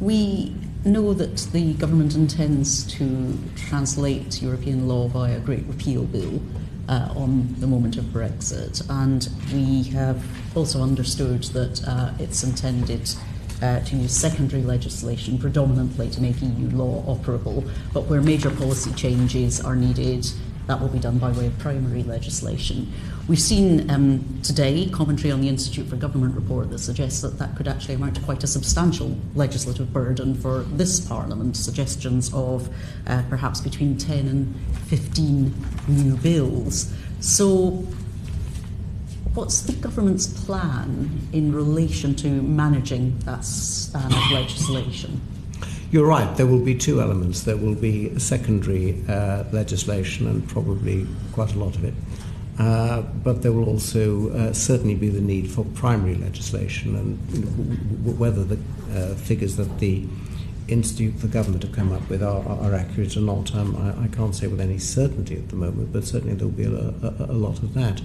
We know that the government intends to translate European law via a Great Repeal Bill on the moment of Brexit, and we have also understood that it's intended to use secondary legislation predominantly to make EU law operable, but where major policy changes are needed, that will be done by way of primary legislation. We've seen today commentary on the Institute for Government report that suggests that that could actually amount to quite a substantial legislative burden for this Parliament, suggestions of perhaps between 10 and 15 new bills. So what's the government's plan in relation to managing that span of legislation? You're right, there will be two elements. There will be secondary legislation, and probably quite a lot of it. But there will also certainly be the need for primary legislation, and whether the figures that the Institute for Government have come up with are accurate or not, I can't say with any certainty at the moment, but certainly there will be a lot of that.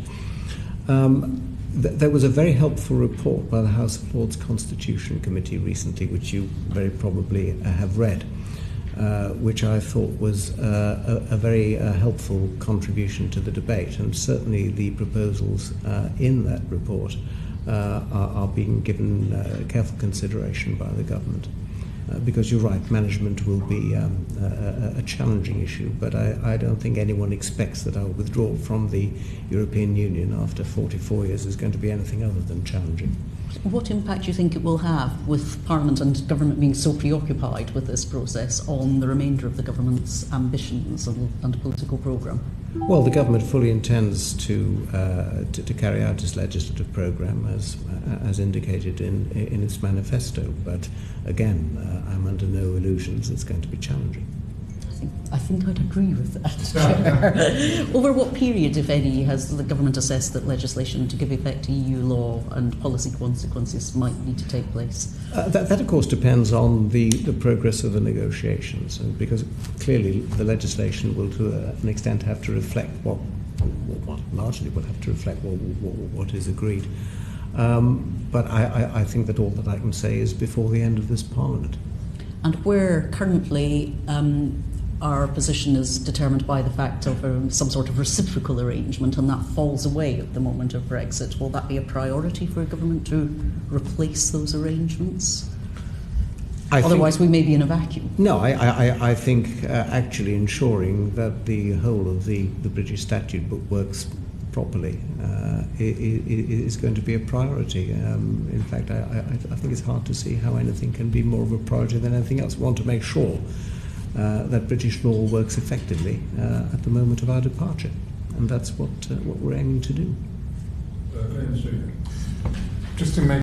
There was a very helpful report by the House of Lords Constitution Committee recently, which you very probably have read, which I thought was a very helpful contribution to the debate, and certainly the proposals in that report are being given careful consideration by the government. Because you're right, management will be a challenging issue, but I don't think anyone expects that our withdrawal from the European Union after 44 years is going to be anything other than challenging. What impact do you think it will have, with Parliament and government being so preoccupied with this process, on the remainder of the government's ambitions and political programme? Well, the government fully intends to carry out its legislative programme as indicated in its manifesto. But again, I'm under no illusions it's going to be challenging. I think I'd agree with that. Over what period, if any, has the government assessed that legislation to give effect to EU law and policy consequences might need to take place? That of course depends on the progress of the negotiations, and because clearly the legislation will to an extent have to reflect what largely will have to reflect what is agreed. But I think that all that I can say is before the end of this Parliament. And where currently our position is determined by the fact of some sort of reciprocal arrangement, and that falls away at the moment of Brexit, will that be a priority for a government to replace those arrangements? Otherwise we may be in a vacuum. No, I think actually ensuring that the whole of the British statute book works properly is going to be a priority. In fact, I think it's hard to see how anything can be more of a priority than anything else. We want to make sure that British law works effectively at the moment of our departure, and that's what we're aiming to do. Just to make